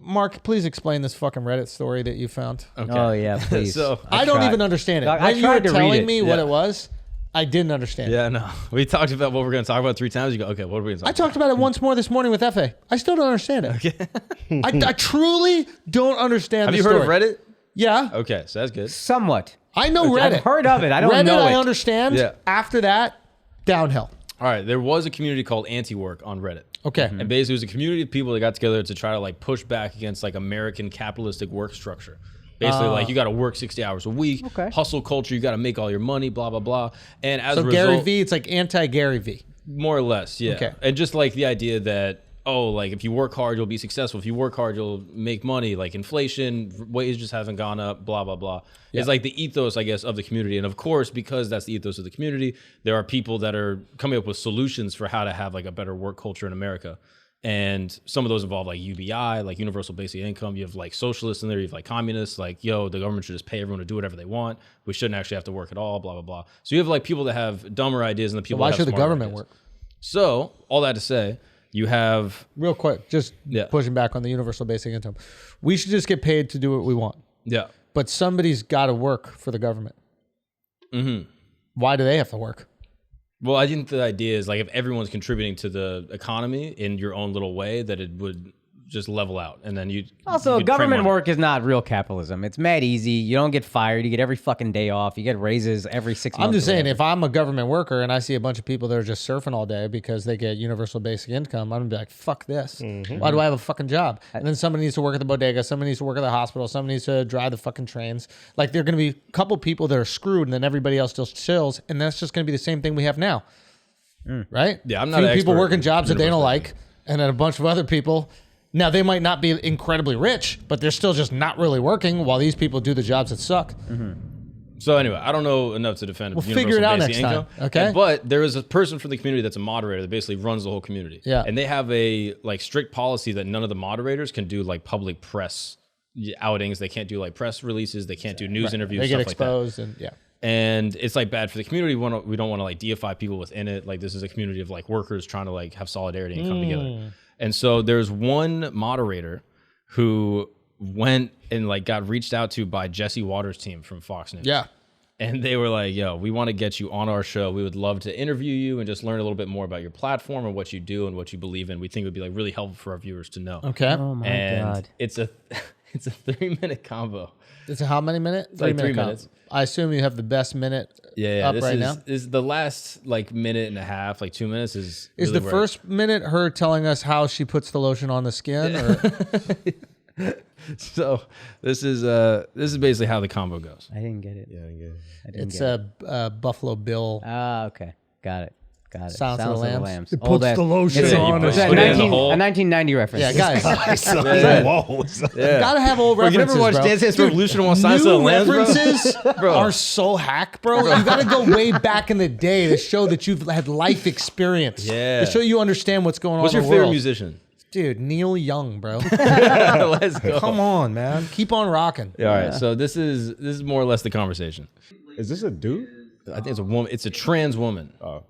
Mark, please explain this fucking Reddit story that you found. Okay. Oh yeah, please. So I don't even understand it. When you were telling me what it was, I didn't understand it. Yeah, no. We talked about what we're going to talk about 3 times. You go, okay, what are we going to talk about? I talked about it once more this morning with F.A. I still don't understand it. Okay. I truly don't understand Have you heard of Reddit? Yeah. Okay, so that's good. Somewhat. I know Reddit. I've heard of it. I don't Reddit, know it. I understand. Yeah. After that, downhill. All right, there was a community called Anti-Work on Reddit. Okay. And basically it was a community of people that got together to try to like push back against like American capitalistic work structure. Basically, like you got to work 60 hours a week, hustle culture, you got to make all your money, blah, blah, blah. And as a result, Gary V, it's like anti-Gary V. More or less, yeah. Okay. And just like the idea that, oh, like if you work hard, you'll be successful. If you work hard, you'll make money. Like inflation, wages just haven't gone up, blah, blah, blah. Yeah. It's like the ethos, I guess, of the community. And of course, because that's the ethos of the community, there are people that are coming up with solutions for how to have like a better work culture in America. And some of those involve like UBI, like universal basic income. You have like socialists in there, you have like communists, like, yo, the government should just pay everyone to do whatever they want. We shouldn't actually have to work at all, blah, blah, blah. So you have like people that have dumber ideas and the people that have why should the government ideas. work? So all that to say, you have... Real quick, just pushing back on the universal basic income. We should just get paid to do what we want. Yeah. But somebody's got to work for the government. Mm-hmm. Why do they have to work? Well, I think the idea is like if everyone's contributing to the economy in your own little way, that it would just level out, and then you also government work is not real capitalism. It's mad easy. You don't get fired. You get every fucking day off. You get raises every 6 months. I'm just saying, if I'm a government worker and I see a bunch of people that are just surfing all day because they get universal basic income, I'm gonna be like, fuck this. Why do I have a fucking job? And then somebody needs to work at the bodega, somebody needs to work at the hospital, somebody needs to drive the fucking trains. Like, there are gonna be a couple people that are screwed, and then everybody else just chills, and that's just gonna be the same thing we have now. Right? Yeah, I'm not an people expert working in jobs that they don't universal like, and then a bunch of other people. Now, they might not be incredibly rich, but they're still just not really working while these people do the jobs that suck. So anyway, I don't know enough to defend We'll figure it out next income, time, okay? But there is a person from the community that's a moderator that basically runs the whole community. Yeah. And they have a like strict policy that none of the moderators can do like public press outings. They can't do like press releases. They can't do news interviews. They get stuff exposed, like that. and yeah. And it's like bad for the community. We don't want to like deify people within it. Like, this is a community of like workers trying to like have solidarity and come together. And so there's one moderator who went and like got reached out to by Jesse Waters' team from Fox News. Yeah. And they were like, yo, we want to get you on our show. We would love to interview you and just learn a little bit more about your platform and what you do and what you believe in. We think it would be like really helpful for our viewers to know. Okay. Oh my God. It's a 3-minute combo. It's a how many minutes? Like 3 minutes. I assume you have the best minute up right now. This is the last like minute and a half, like 2 minutes is Is really the first minute her telling us how she puts the lotion on the skin? Or? So this is basically how the combo goes. I didn't get it. Yeah, I get it. I didn't It's get it. a Buffalo Bill. Ah, okay. Got it. Got it. Sounds of the Lambs. It puts the lotion It's a, on it's the a skin. 1990 reference. Yeah, guys. Whoa. Gotta have old references, You never watched bro. Dance Dance Dude, Revolution on Silence of the new Lambs, bro? references Bro. are so hack, bro. You gotta go way back in the day to show that you've had life experience. Yeah. To show you understand what's going on What's in your the favorite world. musician? Dude, Neil Young, bro. Let's go. Come on, man. Keep on rocking. All right, so this is more or less the conversation. Is this a dude? I think it's a woman. It's a trans woman. Oh.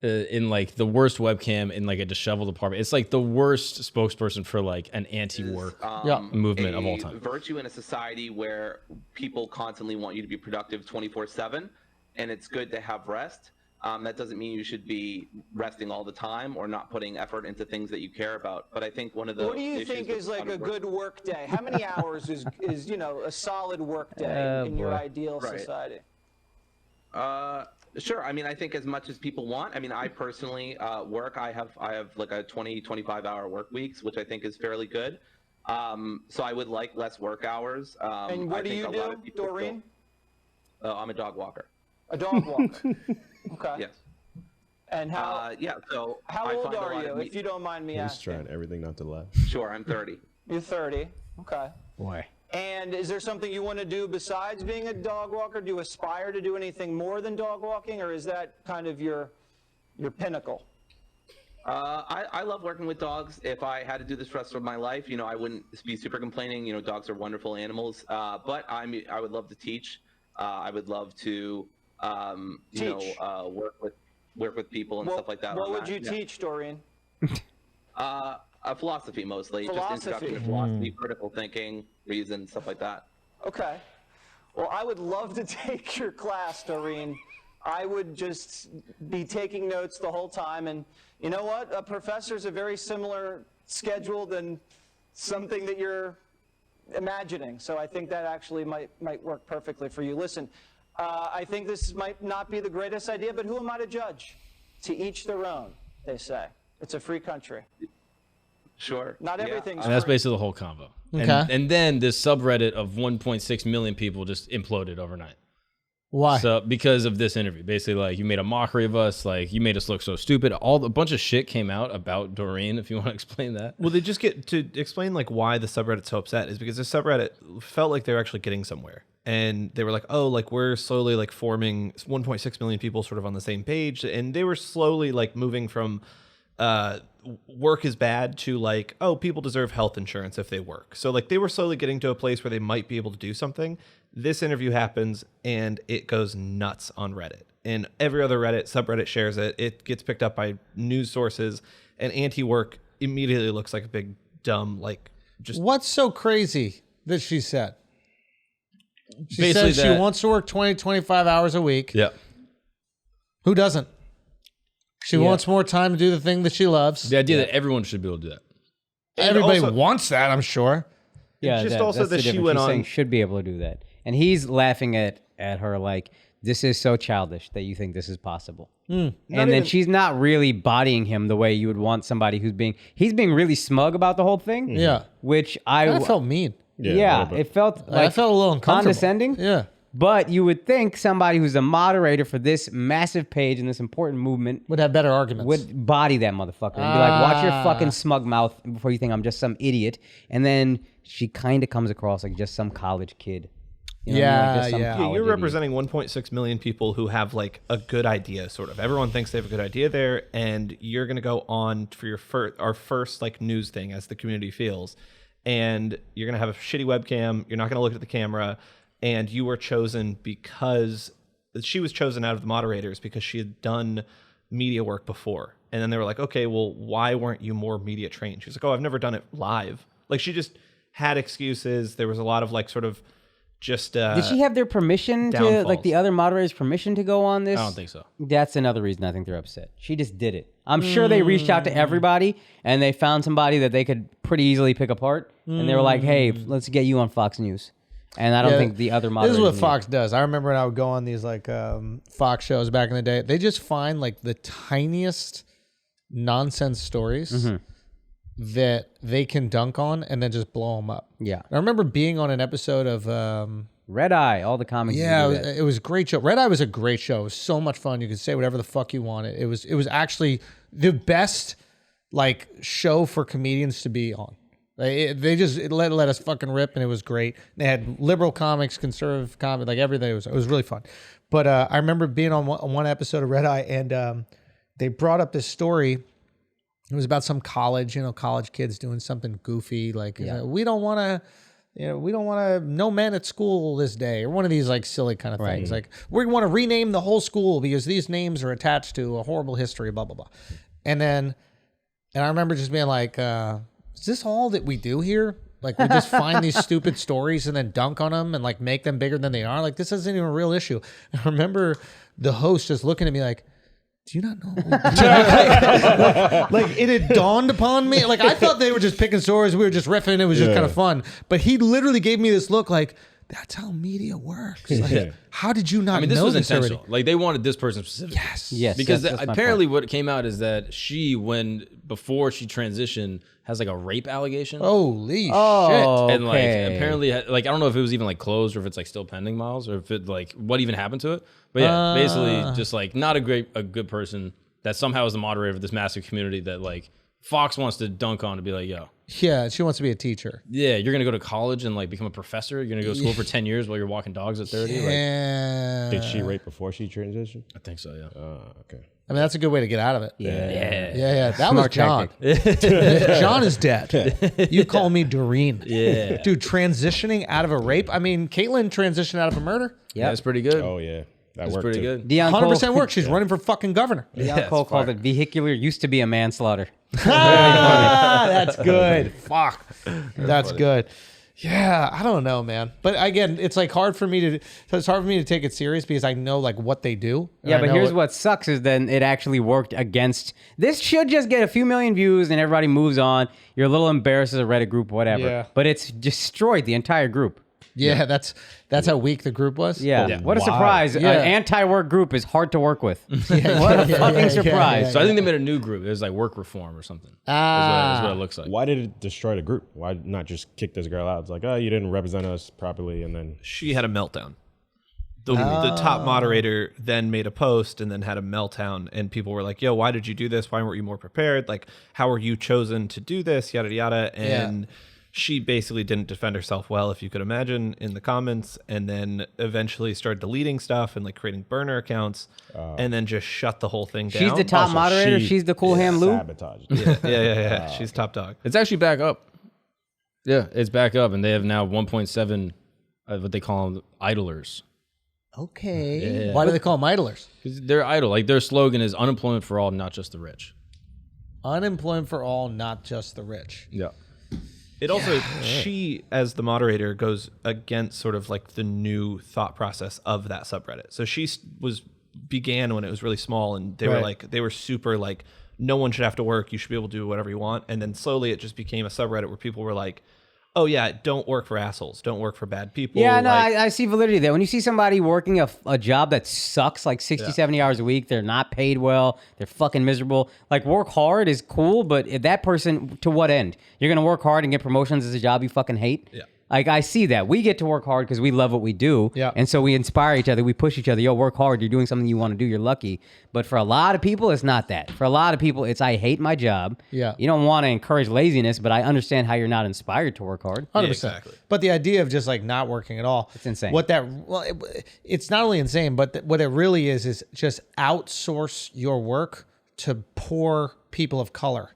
In like the worst webcam in like a disheveled apartment. It's like the worst spokesperson for like an anti-work movement of all time. Virtue in a society where people constantly want you to be productive 24/7, and it's good to have rest. That doesn't mean you should be resting all the time or not putting effort into things that you care about. But I think one of the what do you think is like a good work day? How many hours is a solid work day in your ideal society? Sure. I mean, I think as much as people want. I mean, I personally work. I have like a 25 hour work weeks, which I think is fairly good. So I would like less work hours. And what do you do, Doreen? I'm a dog walker. A dog walker. Okay. Yes. And how? So how old are you, if you don't mind me He's asking? trying everything not to laugh. Sure, I'm 30. You're 30. Okay. Boy. And is there something you want to do besides being a dog walker? Do you aspire to do anything more than dog walking, or is that kind of your pinnacle? I love working with dogs. If I had to do this for the rest of my life, I wouldn't be super complaining. Dogs are wonderful animals. But I would love to teach. I would love to, work with people and stuff like that. What would you teach, Doreen? Philosophy mostly, just Philosophy. introduction to philosophy, critical thinking, reason, stuff like that. Okay. Well, I would love to take your class, Doreen. I would just be taking notes the whole time. And you know what? A professor's a very similar schedule than something that you're imagining. So I think that actually might work perfectly for you. Listen, I think this might not be the greatest idea, but who am I to judge? To each their own, they say. It's a free country. Sure. Not everything's And that's free. basically the whole convo. Okay. And then this subreddit of 1.6 million people just imploded overnight. Why? So because of this interview, basically, like, you made a mockery of us, like, you made us look so stupid. A bunch of shit came out about Doreen. If you want to explain that. Well, they just get to explain like why the subreddit's so upset is because the subreddit felt like they were actually getting somewhere, and they were like, oh, like we're slowly like forming 1.6 million people sort of on the same page, and they were slowly like moving from work is bad to like, oh, people deserve health insurance if they work. So like they were slowly getting to a place where they might be able to do something. This interview happens and it goes nuts on Reddit, and every other Reddit subreddit shares it. It gets picked up by news sources, and anti-work immediately looks like a big dumb, like just What's so crazy that she said? She Basically said she that- wants to work 20, 25 hours a week. Yeah. Who doesn't? She wants more time to do the thing that she loves. The idea that everyone should be able to do that. Everybody also- wants that, I'm sure. Yeah, just that, also that's the that she difference. went She's on- saying should be able to do that, and he's laughing at her like, this is so childish that you think this is possible. And then even- she's not really bodying him the way you would want somebody he's being really smug about the whole thing. Yeah. Which I felt mean. yeah, it felt like I felt a little uncomfortable. condescending. Yeah. But you would think somebody who's a moderator for this massive page and this important movement Would have better arguments. would body that motherfucker and be like, watch your fucking smug mouth before you think I'm just some idiot. And then she kind of comes across like just some college kid. You know what I mean? Like just some Yeah. Yeah, college you're idiot. representing 1.6 million people who have like a good idea, sort of. Everyone thinks they have a good idea there, and you're gonna go on for your our first like news thing, as the community feels, and you're gonna have a shitty webcam. You're not gonna look at the camera, and you were chosen because she was chosen out of the moderators because she had done media work before, and then they were like, okay, well, why weren't you more media trained? She was like, oh, I've never done it live. Like she just had excuses. There was a lot of like sort of just Did she have their permission to, like downfalls. the other moderators' permission to go on this? I don't think so. That's another reason I think they're upset. She just did it. I'm sure they reached out to everybody and they found somebody that they could pretty easily pick apart. And they were like, hey, let's get you on Fox News. And I don't Yeah, think the other This moderators. is what knew. Fox does. I remember when I would go on these like Fox shows back in the day. They just find like the tiniest nonsense stories that they can dunk on and then just blow them up. Yeah. I remember being on an episode of Red Eye, all the comics. yeah, do that. it was a great show. Red Eye was a great show. It was so much fun. You could say whatever the fuck you wanted. It was actually the best like show for comedians to be on. They just let us fucking rip, and it was great. They had liberal comics, conservative comics, like everything. It was really fun. But I remember being on one episode of Red Eye, and they brought up this story. It was about some college kids doing something goofy, like we don't want to. We don't want to, no men at school this day, or one of these like silly kind of things. Like we want to rename the whole school because these names are attached to a horrible history, blah, blah, blah. And I remember just being like, is this all that we do here? Like we just find these stupid stories and then dunk on them and like make them bigger than they are. Like this isn't even a real issue. I remember the host just looking at me like, do you not know? Like it had dawned upon me. Like I thought they were just picking stories. We were just riffing. It was just kind of fun. But he literally gave me this look like, that's how media works. Like, how did you not I mean, this know was this intentional. already? Like they wanted this person specifically. Yes. Because that's my apparently point. what came out is that she, before she transitioned, has like a rape allegation. Holy Oh, shit. And like okay. apparently, like I don't know if it was even like closed or if it's like still pending, Miles, or if it like what even happened to it. But yeah, basically just like not a good person that somehow is the moderator of this massive community that like Fox wants to dunk on to be like, yo, Yeah, she wants to be a teacher. yeah, you're gonna go to college and like become a professor. You're gonna go to school for 10 years while you're walking dogs at 30. Like, Yeah. Did she rape before she transitioned? I think so, yeah. Okay. I mean, that's a good way to get out of it. Yeah. Yeah. That Smart was John. John is dead. You call me Doreen. Yeah. Dude, transitioning out of a rape. I mean, Caitlyn transitioned out of a murder. Yeah, it's pretty good. Oh yeah. That It's worked pretty too. good. Dion 100% works. She's running for fucking governor. Dion Cole called it vehicular used to be a manslaughter. That's good. Fuck. That's good. Yeah, I don't know, man. But again, it's like hard for me to take it serious because I know like what they do. Yeah, but here's what sucks is then it actually worked against. This should just get a few million views and everybody moves on. You're a little embarrassed as a Reddit group, whatever. Yeah. But it's destroyed the entire group. Yeah, that's how weak the group was. Yeah. What a Wow. surprise. Yeah. An anti-work group is hard to work with. What a fucking surprise. So I think they made a new group. It was like work reform or something. That's what it looks like. Why did it destroy the group? Why not just kick this girl out? It's like, oh, you didn't represent us properly, and then She had a meltdown. The top moderator then made a post and then had a meltdown, and people were like, yo, why did you do this? Why weren't you more prepared? Like, how were you chosen to do this? Yada, yada. And she basically didn't defend herself well, if you could imagine, in the comments, and then eventually started deleting stuff and like creating burner accounts, and then just shut the whole thing down. She's the top Also, moderator. she She's the cool hand Lou. sabotaged. Yeah. She's top dog. It's actually back up. Yeah, it's back up, and they have now 1.7, what they call them, idlers. Okay. Yeah. Why do they call them idlers? 'Cause they're idle. Like their slogan is unemployment for all, not just the rich. Unemployment for all, not just the rich. Yeah. It also, she, as the moderator, goes against sort of like the new thought process of that subreddit. So she began when it was really small, and they were super like, no one should have to work. You should be able to do whatever you want. And then slowly it just became a subreddit where people were like, oh yeah, don't work for assholes. Don't work for bad people. Yeah, no, like, I see validity there. When you see somebody working a job that sucks, like 60, 70 hours a week, they're not paid well, they're fucking miserable. Like, work hard is cool, but if that person, to what end? You're going to work hard and get promotions as a job you fucking hate? Yeah. Like, I see that. We get to work hard because we love what we do. Yeah. And so we inspire each other. We push each other. Yo, work hard. You're doing something you want to do. You're lucky. But for a lot of people, it's not that. For a lot of people, it's I hate my job. Yeah. You don't want to encourage laziness, but I understand how you're not inspired to work hard. 100%. exactly. But the idea of just like not working at all. It's insane. It's not only insane, but what it really is just outsource your work to poor people of color.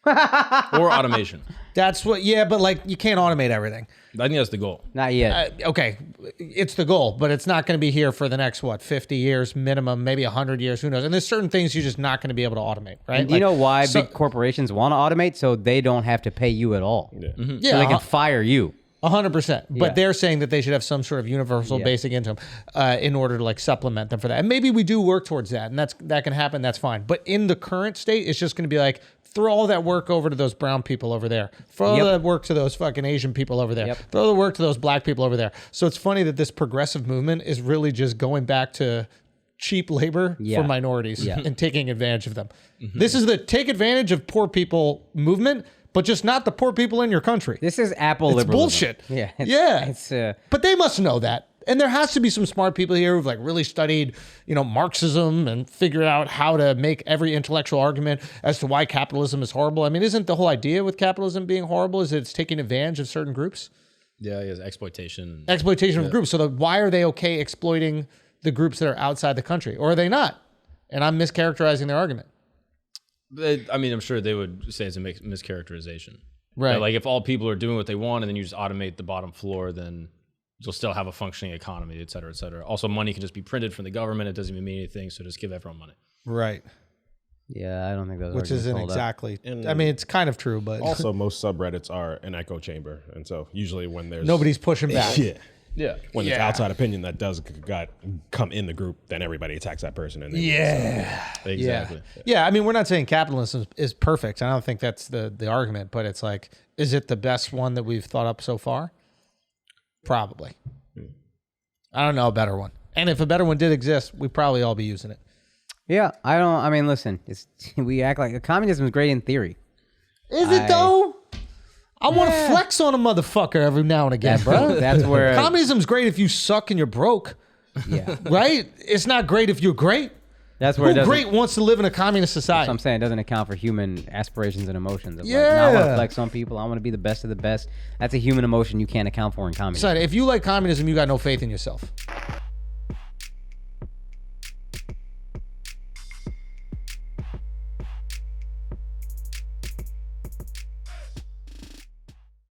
Or automation. That's what, but like you can't automate everything. I think that's the goal. Not yet. Okay, it's the goal, but it's not going to be here for the next, 50 years minimum, maybe 100 years, who knows? And there's certain things you're just not going to be able to automate, right? And do you know why big corporations want to automate? So they don't have to pay you at all. Yeah. Yeah, So they can fire you. 100%. But Yeah. they're saying that they should have some sort of universal basic income in order to like supplement them for that. And maybe we do work towards that, and that can happen. That's fine. But in the current state, it's just going to be like, throw all that work over to those brown people over there. Throw all that work to those fucking Asian people over there. Yep. Throw the work to those black people over there. So it's funny that this progressive movement is really just going back to cheap labor for minorities and taking advantage of them. This is the take advantage of poor people movement, but just not the poor people in your country. This is Apple It's liberalism. bullshit. Yeah. It's It's but they must know that. And there has to be some smart people here who've like really studied, Marxism and figured out how to make every intellectual argument as to why capitalism is horrible. I mean, isn't the whole idea with capitalism being horrible is that it's taking advantage of certain groups? Yeah, yes, exploitation. Exploitation of groups. So why are they okay exploiting the groups that are outside the country? Or are they not? And I'm mischaracterizing their argument. I mean, I'm sure they would say it's a mischaracterization. Right. That, like if all people are doing what they want and then you just automate the bottom floor, then you'll still have a functioning economy, et cetera, et cetera. Also, money can just be printed from the government. It doesn't even mean anything. So just give everyone money. Right. Yeah, I don't think those Which arguments isn't hold up. exactly. I mean, it's kind of true, but Also, most subreddits are an echo chamber, and so usually when there's nobody's pushing back. yeah, when there's outside opinion that does come in the group, then everybody attacks that person. And Exactly. Yeah, I mean, we're not saying capitalism is perfect. I don't think that's the argument, but it's like, is it the best one that we've thought up so far? Probably. I don't know a better one. And if a better one did exist, we'd probably all be using it. Yeah, I mean, listen, we act like communism is great in theory. Is it though? I want to flex on a motherfucker every now and again, bro. That's where Communism's great if you suck and you're broke, yeah. right? It's not great if you're great. That's where it Who doesn't. great wants to live in a communist society? So I'm saying it doesn't account for human aspirations and emotions. Of like, Yeah. now I want to flex on people. I want to be the best of the best. That's a human emotion you can't account for in communism. Son, if you like communism, you got no faith in yourself.